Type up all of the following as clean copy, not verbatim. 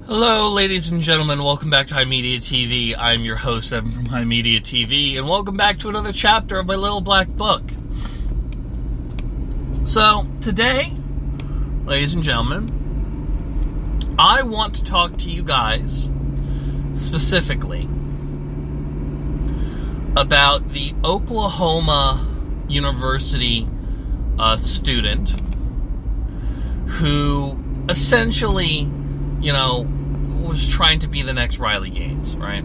Hello, ladies and gentlemen. Welcome back to HIMediaTV. I'm your host, Evan from HIMediaTV, and welcome back to another chapter of my little black book. So, today, ladies and gentlemen, I want to talk to you guys specifically about the Oklahoma University student who essentially, was trying to be the next Riley Gaines, right?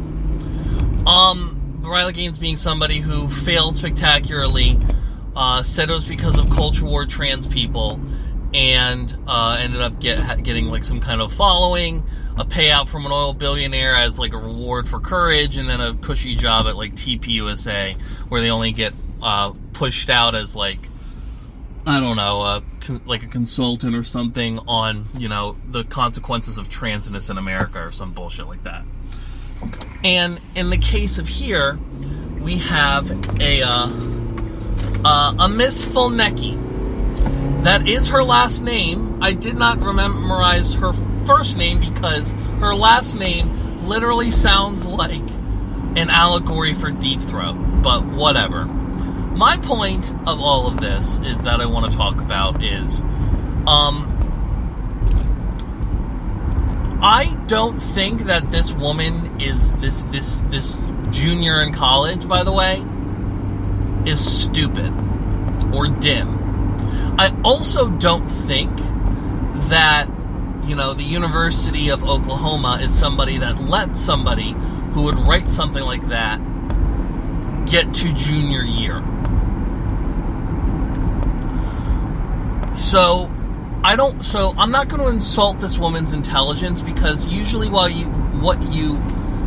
Riley Gaines being somebody who failed spectacularly, said it was because of culture war trans people, and ended up getting like some kind of following, a payout from an oil billionaire as like a reward for courage, and then a cushy job at like TPUSA, where they only get pushed out as like, I don't know, like a consultant or something on, the consequences of transness in America or some bullshit like that. And in the case of here, we have a Miss Fulnecki. That is her last name. I did not memorize her first name because her last name literally sounds like an allegory for Deep Throat, but whatever. My point of all of this is that I want to talk about is, I don't think that this woman is, this junior in college, by the way, is stupid or dim. I also don't think that, the University of Oklahoma is somebody that let somebody who would write something like that get to junior year. So I'm not going to insult this woman's intelligence, because usually what you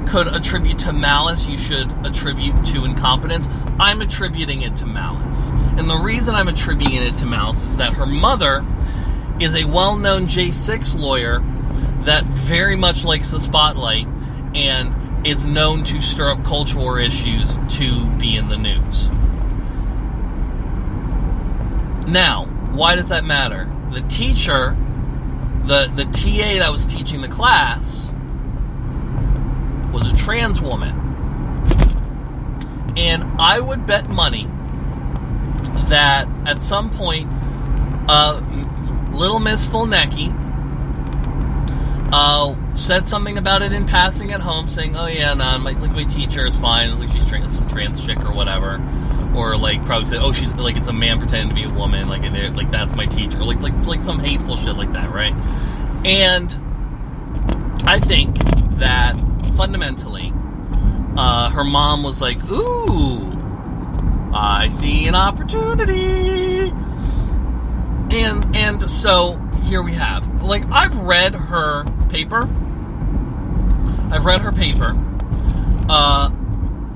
could attribute to malice, you should attribute to incompetence. I'm attributing it to malice. And the reason I'm attributing it to malice is that her mother is a well-known J6 lawyer that very much likes the spotlight and is known to stir up culture war issues to be in the news. Now, why does that matter? The teacher, the TA that was teaching the class, was a trans woman. And I would bet money that at some point, little Miss Fulnecki said something about it in passing at home, saying, "Oh yeah, no, my teacher is fine. It's like she's some trans chick or whatever." Or like probably said, "Oh, she's like it's a man pretending to be a woman, like that's my teacher," or like some hateful shit like that, right? And I think that fundamentally, her mom was like, "Ooh, I see an opportunity," and so here we have, like, I've read her paper,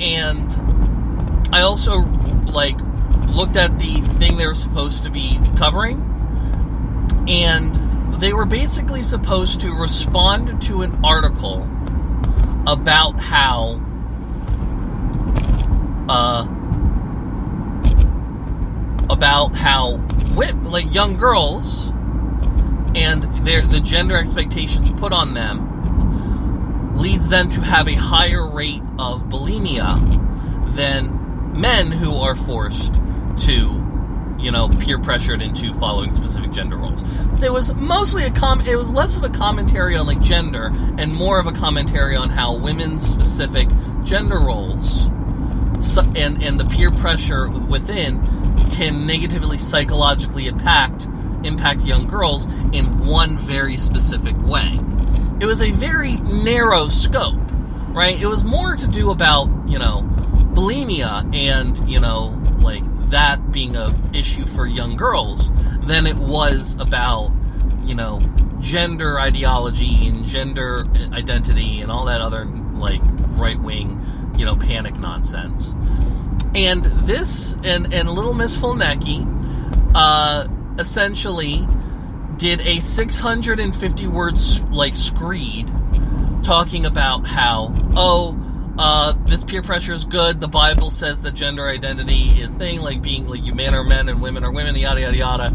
and I also looked at the thing they were supposed to be covering, and they were basically supposed to respond to an article about how young girls and the gender expectations put on them leads them to have a higher rate of bulimia than men who are forced to, peer pressured into following specific gender roles. It was mostly it was less of a commentary on gender and more of a commentary on how women's specific gender roles and the peer pressure within can negatively psychologically impact young girls in one very specific way. It was a very narrow scope, right? It was more to do about, bulimia and, that being a issue for young girls than it was about, gender ideology and gender identity and all that other, right-wing, panic nonsense. And this, and little Miss Fulnecki, essentially did a 650-word, screed talking about how, this peer pressure is good, the Bible says that gender identity is thing, being, you men are men and women are women, yada, yada, yada.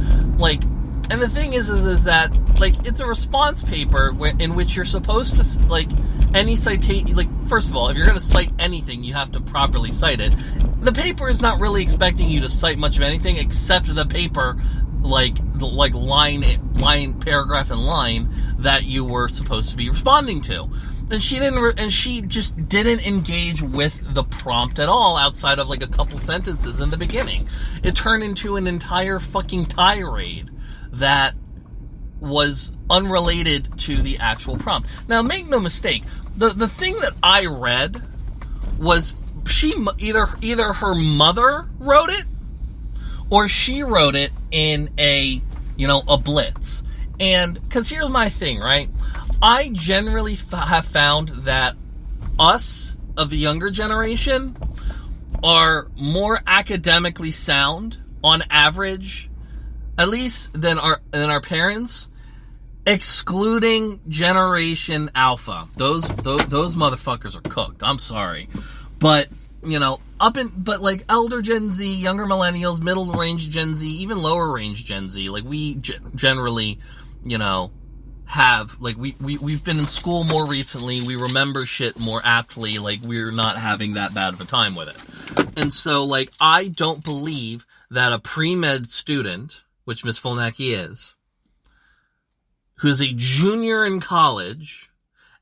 And the thing is that, like, it's a response paper in which you're supposed to, like, any citation, like, first of all, if you're going to cite anything, you have to properly cite it. The paper is not really expecting you to cite much of anything except the paper, like line, paragraph and line that you were supposed to be responding to. And she just didn't engage with the prompt at all outside of, like, a couple sentences in the beginning. It turned into an entire fucking tirade that was unrelated to the actual prompt. Now, make no mistake, the thing that I read was either her mother wrote it or she wrote it in a blitz. And because here's my thing, right? I generally have found that us of the younger generation are more academically sound on average, at least than our parents, excluding Generation Alpha. Those motherfuckers are cooked. I'm sorry, but but like elder Gen Z, younger millennials, middle range Gen Z, even lower range Gen Z, like we generally, have, like, we've been in school more recently. We remember shit more aptly. Like, we're not having that bad of a time with it. And so, like, I don't believe that a pre-med student, which Miss Fulnecki is, who's a junior in college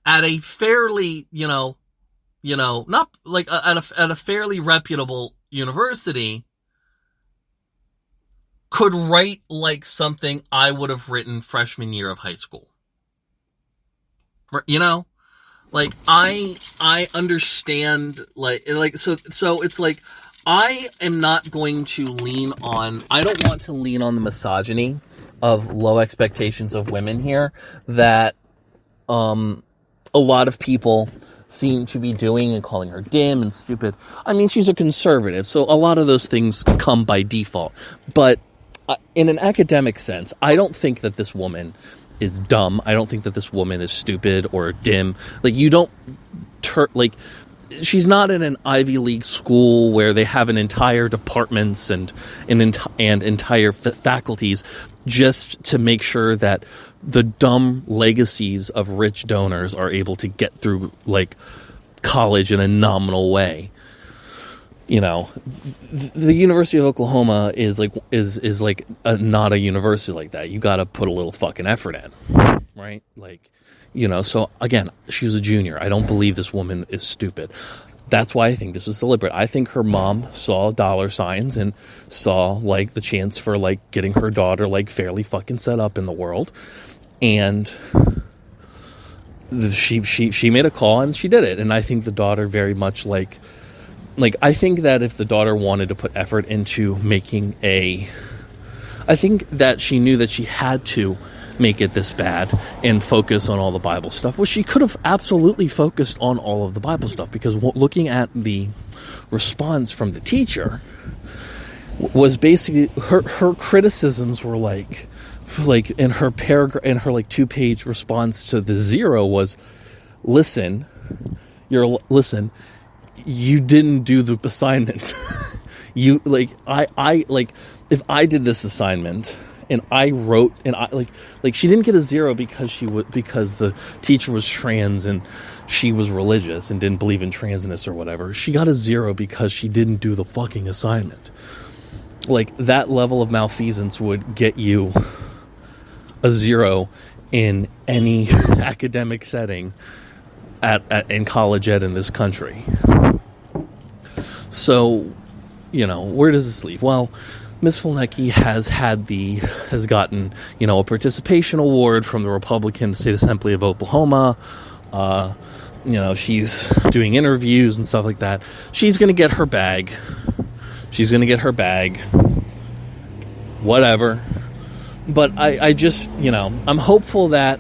at a fairly, not like at a fairly reputable university, could write like something I would have written freshman year of high school. Like, I understand, so it's like, I am not going to I don't want to lean on the misogyny of low expectations of women here that, a lot of people seem to be doing and calling her dim and stupid. I mean, she's a conservative, so a lot of those things come by default. But in an academic sense, I don't think that this woman is dumb. I don't think that this woman is stupid or dim. Like, you don't she's not in an Ivy League school where they have an entire departments and entire faculties just to make sure that the dumb legacies of rich donors are able to get through, like, college in a nominal way. The University of Oklahoma is not a university like that. You got to put a little fucking effort in, right? Like, so again, she's a junior. I don't believe this woman is stupid. That's why I think this was deliberate. I think her mom saw dollar signs and saw, like, the chance for, like, getting her daughter, like, fairly fucking set up in the world. And she made a call and she did it. And I think the daughter very much like I think that if the daughter wanted to put effort into making I think that she knew that she had to make it this bad and focus on all the Bible stuff, which she could have absolutely focused on all of the Bible stuff, because looking at the response from the teacher was basically her criticisms were like in her paragraph, in her, like, 2-page response to the zero was, listen, you didn't do the assignment. You, like, I if I did this assignment and I wrote, and I like she didn't get a zero because because the teacher was trans and she was religious and didn't believe in transness or whatever. She got a zero because she didn't do the fucking assignment. Like, that level of malfeasance would get you a zero in any academic setting in college ed in this country. So, where does this leave? Well, Ms. Fulnecki has gotten, a participation award from the Republican State Assembly of Oklahoma. She's doing interviews and stuff like that. She's going to get her bag. Whatever. But I just, I'm hopeful that,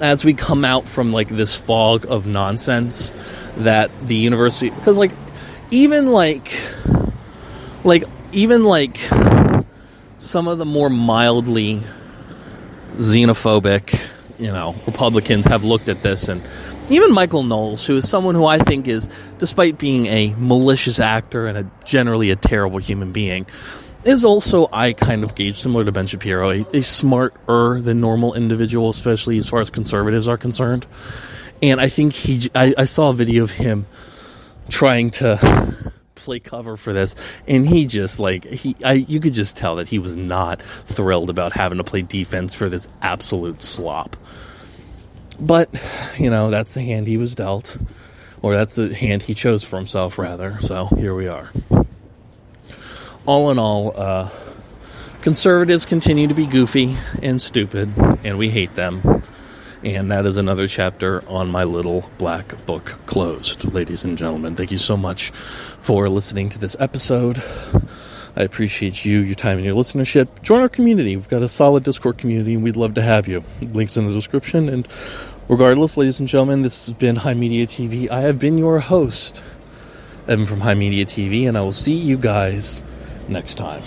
as we come out from, like, this fog of nonsense, that the university, because, even some of the more mildly xenophobic, Republicans have looked at this, and even Michael Knowles, who is someone who I think is, despite being a malicious actor and generally a terrible human being, is also, I kind of gauge, similar to Ben Shapiro, a smarter than normal individual, especially as far as conservatives are concerned. And I think I saw a video of him trying to play cover for this, and he just, you could just tell that he was not thrilled about having to play defense for this absolute slop. But, that's the hand he was dealt, or that's the hand he chose for himself, rather. So here we are. All in all, conservatives continue to be goofy and stupid, and we hate them. And that is another chapter on my little black book closed, ladies and gentlemen. Thank you so much for listening to this episode. I appreciate you, your time, and your listenership. Join our community. We've got a solid Discord community, and we'd love to have you. Links in the description. And regardless, ladies and gentlemen, this has been HIMediaTV. I have been your host, Evan from HIMediaTV, and I will see you guys next time.